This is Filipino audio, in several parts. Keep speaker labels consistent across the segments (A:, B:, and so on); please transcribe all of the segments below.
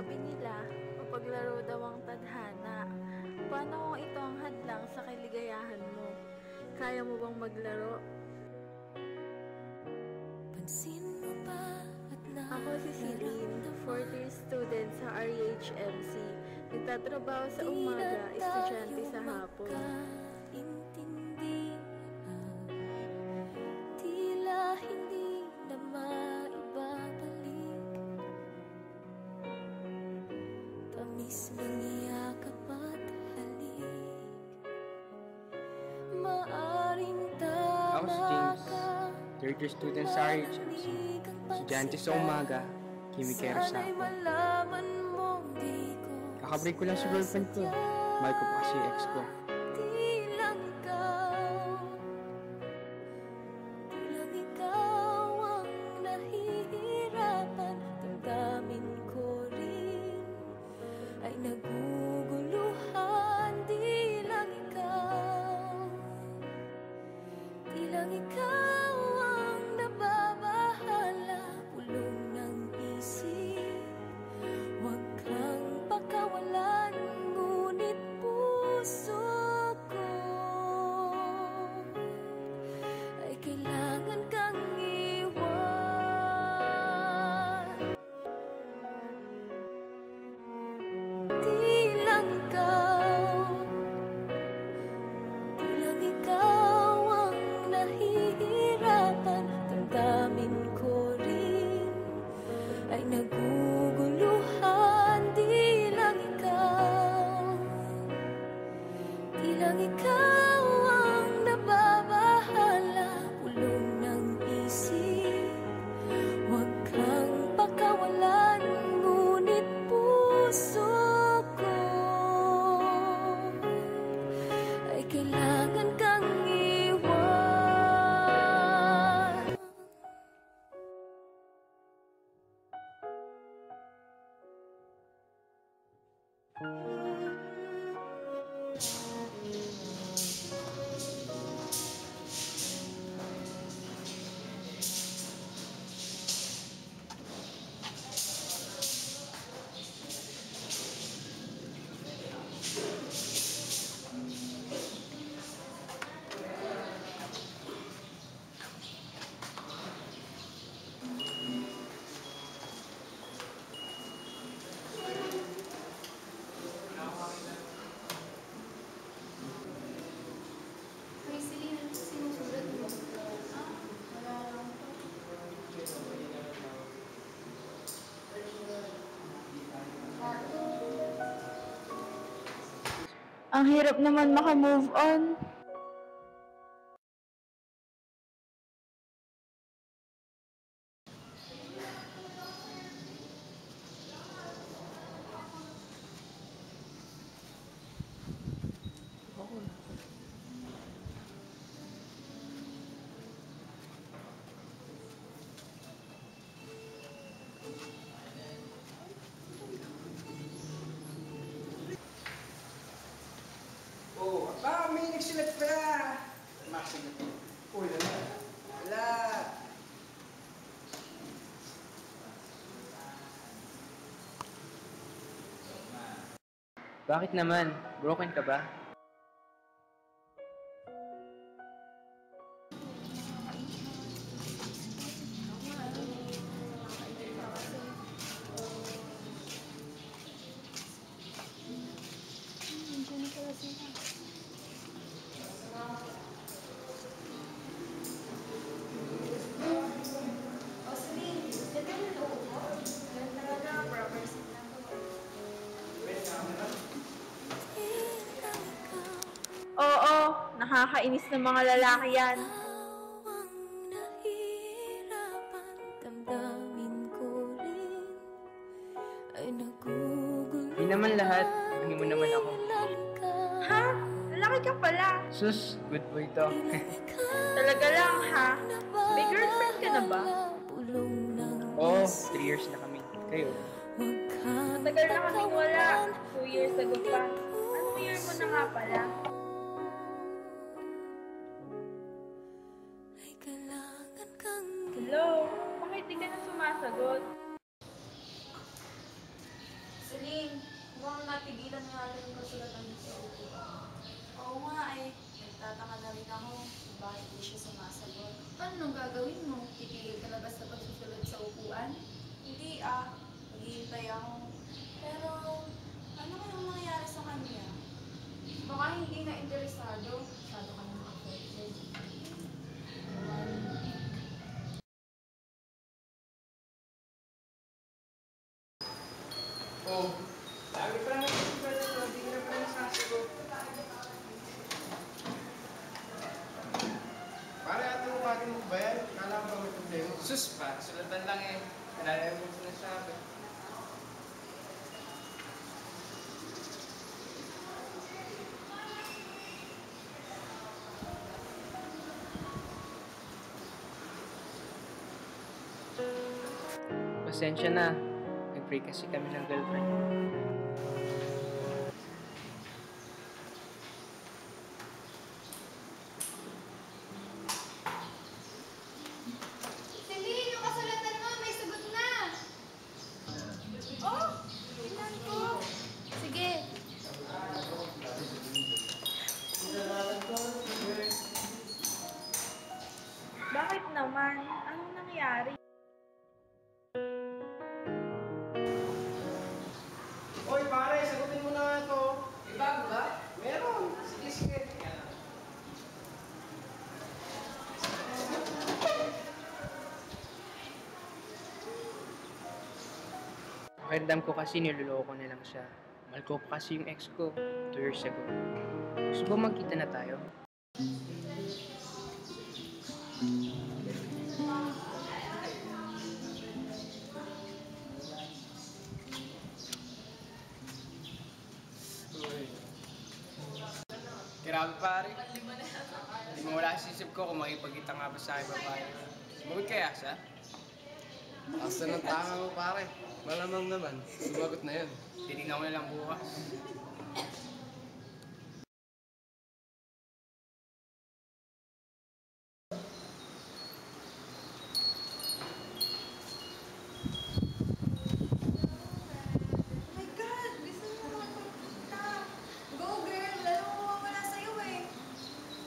A: Sabi nila, mapaglaro daw ang tadhana. Paano kung ito ang hadlang sa kaligayahan mo? Kaya mo bang maglaro? Ako si Celine, 4th year student sa REHMC. Nagtatrabaho sa umaga, estudyante sa hapon.
B: Tila hindi na maibabalik tamis ng yakap at halik. Maaring tama ka,
C: 3rd year student sa RHMC. Estudyante sa umaga, kimikero sa hapon. Kakabreak ko lang sa girlfriend ko. Mahal ko pa kasi ex ko.
B: Naguguluhan, di lang ikaw ang nababahala, pulong ng isip. Huwag kang pakawalan, ngunit puso ko ay kailangan kang iwan. Di lang ikaw ang nahihirapan, damdamin ko rin ay naguguluhan. Di lang ikaw ang nababahala, pulong ng isip. Huwag kang pakawalan, ngunit puso ko ay kailangan kang iwan.
A: Ang hirap naman maka-move on.
C: Oh, aba, may nagsulat pala. Masulat. Uy, wala. Wala. Bakit naman? Broken ka ba?
A: Oo, nakakainis ng mga lalaki yan.
C: Hindi naman lahat. Hindi mo naman ako.
A: Ha? Lalaki ka pala.
C: Sus, good boy to.
A: Talaga lang, ha? May girlfriend ka na ba?
C: Oo, 3 years na kami. Kayo?
A: Matagal na kaming wala. 2 years ago pa. Anong year mo na nga pala? Hello? Bakit di ka na sumasagot? Celine, mukhang natigilan nga rin yung kasulatan niya sa upo. Oo nga eh. Nagtataka na rin ako kung bakit di siya sumasagot.
D: Anong gagawin mo? Titigil ka na ba sa pagsusunod sa upuan?
A: Hindi ah. Maghihintay ako. Pero, ano kayang mangyayari sa kanya?
D: Baka hindi na interesado. Masyado ka na affected.
C: Oh, dami pa lang yung pwede ito. Hindi na pala nasasagot. Pare, atong pati mo ba yan? Kala ko ba may problema? Sus pa, sulatan lang eh. Alala mo sinasabi.
E: Pasensya na. Nag-break kasi kami ng girlfriend ko.
D: Celine, yung kasulatan mo, may sagot na! Oh! Tingnan ko! Sige.
A: Bakit naman? Anong nangyari?
C: Hoy pare, sagutin mo na nga ito. May bago ba? Meron. Sige, sige.
E: Pakiramdam ko kasi niloloko na lang siya. Mahal ko pa kasi yung ex ko 2 years ago. Gusto ba magkita na tayo?
C: Grabe pare. Hindi mo wala sa isip ko kung makipagkita nga ba sa akin babae. Sumagot kaya siya?
F: Asa ng tanga mo pare? Malamang naman, sumagot na yun.
C: Titignan ko na lang bukas.
D: Oh my God! Gusto mo makapagpunta. Go girl! Lalo mo mawawala sa'yo eh.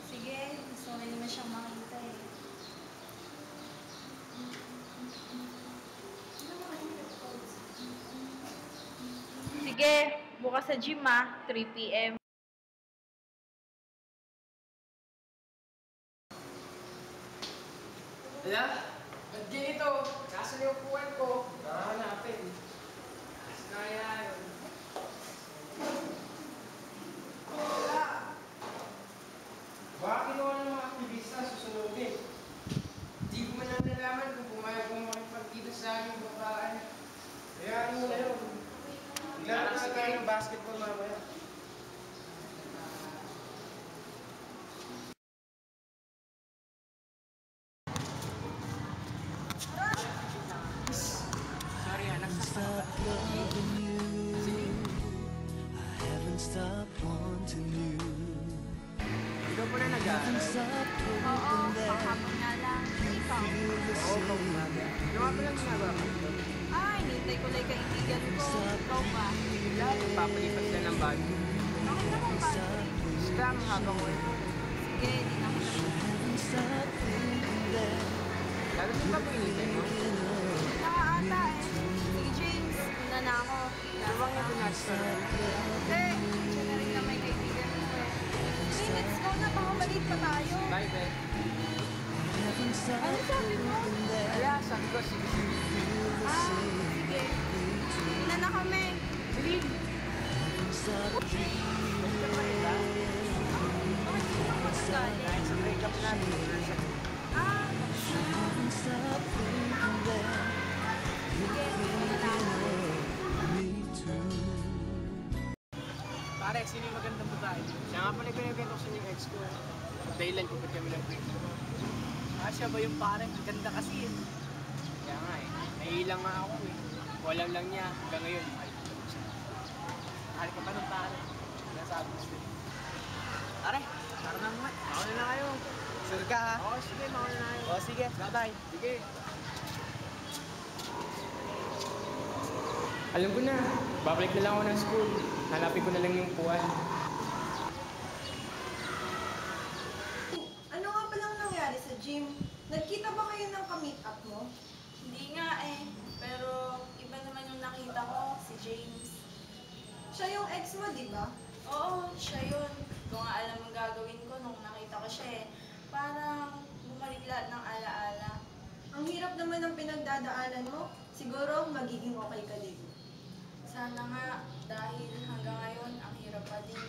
A: Sige, gusto ko rin naman siyang makita eh. Sige, bukas sa gym ah, 3 p.m.
C: Hala? Ba't ganito? Nasa yung upuan ko. Tara hanapin. Nasa na yan. Wala. Baka kinuha ng mga aktivista susunodin. Hindi ko man lang nalaman kung pumayag kong makipagkita sa aking babae. Kaya ano na yun? Ilan na tayo ng basketball mamaya.
E: Sorry anak,
G: Stop loving you. I haven't stopped wanting you.
E: ikaw po na nag-aaral.
G: Stop
A: Oo,
G: holding that.
A: kahapon nga lang. Ikaw.
G: Feel the
E: Oo, pag umaga. Ano nga pala ginagawa mo?
A: Ay, nintay ko lang yung kaibigan ko. Ikaw ba?
E: Wala, papalipat sila ng bago.
A: Bakit naman ba?
E: Scam habang ko ito.
A: Sige, di na ako na.
G: haven't stopped thinking that.
E: Lalo din ba po inintay mo?
A: Nakaata eh. Sige, James. Una na ako.
E: Ano bang yung pinasa?
A: Hindi. Siya na rin na may kaibigan ko eh. Hey, let's go na. Baka maliit pa tayo.
E: Bye, be.
G: Haven't stopped
A: Ano sabi mo?
G: thinking that.
E: Wala, sabi ko, sige.
A: Ah, sige. Una na kami.
G: Stop dreaming.
E: Basta pa ito.
A: Bakit hindi ako nagalit?
E: Dahil sa breakup natin,
A: Ah,
G: Haven't stopped thinking that.
A: sige. Una na ako.
G: Me too.
E: Pare, sino yung magandang babae? Siya nga pala pinagkwento ko sa yung ex ko. Dahilan ko ba't kami nag-break. Ah, siya ba yung pare? Ang ganda kasi eh. Kaya nga eh. Nahihilang nga ako eh. Walang lang niya. Hanggang ngayon, mahal ko lang siya. Mahal ko pa ng pare. Nasabi ko siya. Pare, tara na mga. Mauna na kayo.
F: Sure ka ha?
E: Oo, sige, mauna na kayo.
F: O sige, bye-bye.
E: Sige. Alam ko na. Babalik na lang ako ng school. Hanapin ko na lang yung upuan.
D: Ano nga palang nangyari sa gym? Nagkita ba kayo ng ka-meet up mo?
A: Hindi nga eh. Pero iba naman yung nakita ko, si James.
D: Siya yung ex mo, di ba?
A: Oo, siya yun. Kung nga alam ang gagawin ko nung nakita ko siya eh. Parang bumalik lahat ng alaala.
D: Ang hirap naman ng pinagdadaanan mo. Siguro magiging okay ka din.
A: Sana nga, dahil hanggang ngayon, ang hirap pa din.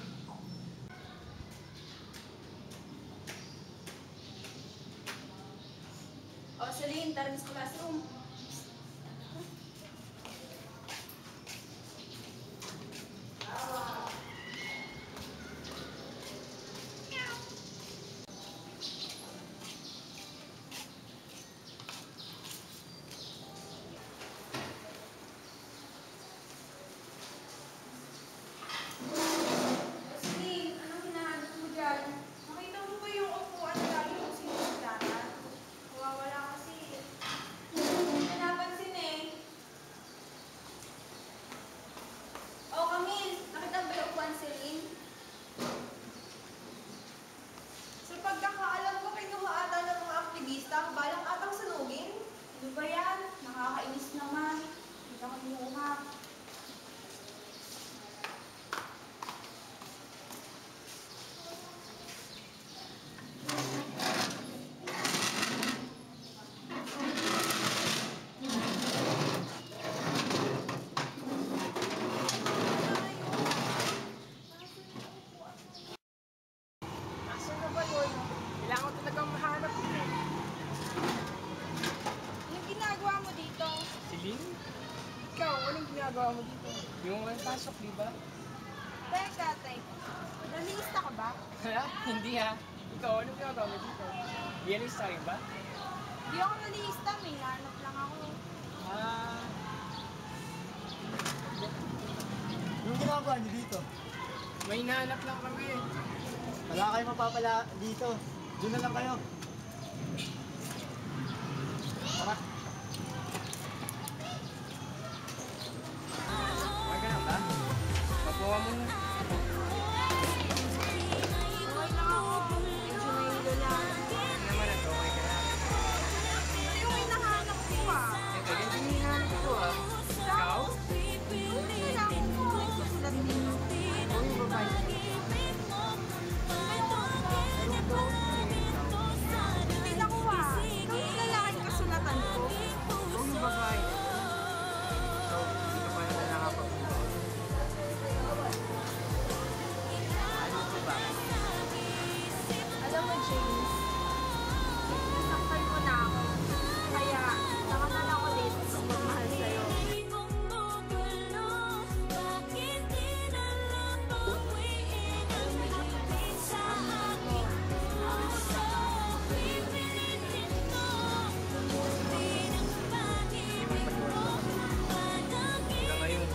A: O, Celine, tara na sa classroom.
D: Celine, anong hinahanap mo dyan? Nakita mo ba yung upuan na lagi mong sinusulatan? Wala kasi. Hindi napansin eh. Oh, Camille, nakita mo ba yung upuan, Celine? Sa pagkakaalam ko, kinuha ata ng mga aktivista, balang atang sunugin.
A: Ano ba yan? Nakakainis naman. Hindi ka kumuha.
E: Nasaan na ba yun? Kailangan ko talagang mahanap yun eh.
D: Anong ginagawa mo dito?
E: Celine? Ikaw, anong ginagawa mo dito? Yung walang pasok, di ba?
D: Teka. Nalilista ka ba?
E: Hala? Hindi ha. Ikaw, anong ginagawa mo dito? Realist rin ba?
D: Hindi ako nalilista, may hanap lang ako.
E: Ah,
H: Yung ginagawa niyo dito?
E: may hinahanap lang kami.
H: Wala kayong mapapala dito. Doon na lang kayo. Tara.
E: Okay ka na ba? Mapuha mo na.
D: Okay lang ako. Medyo nahilo lang.
E: Ano naman ito? Okay ka na.
D: Ito yung hinahanap ko ah.
E: Ito, yung hinahanap ko ah. Ikaw?
D: Kailangan ko nagsusulat dito.
E: Ikaw yung babae.
D: Hindi na ko ah. Ikaw yung lalaki kasulatan ko.
E: Ikaw yung babae. So, hindi ka pa na nakapag-ito. Ano ko ba?
D: Alam mo, James, nasaktan mo na ako. Kaya, saka na lang ulit sa pagmahal sa'yo.
E: Hanggang ngayon.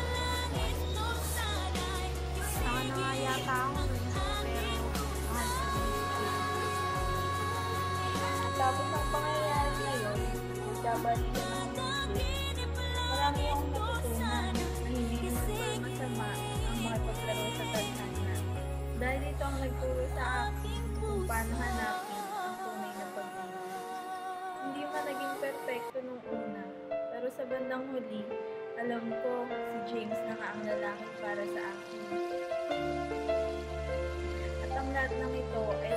D: Saka na nga yata ako. Pero, mahal ka din.
A: Tapos ang pangyayari ngayon, magkabalikan ng mundo. Marami akong natutunan na hindi naman masama ang makipaglaro sa tadhana. Dahil ito ang nagturo sa akin kung paano hanapin ang tunay na pag-ibig. Hindi man naging perfecto nung una, pero sa bandang huli, alam ko si James na nga ang lalaki para sa akin. At ang lahat ng ito ay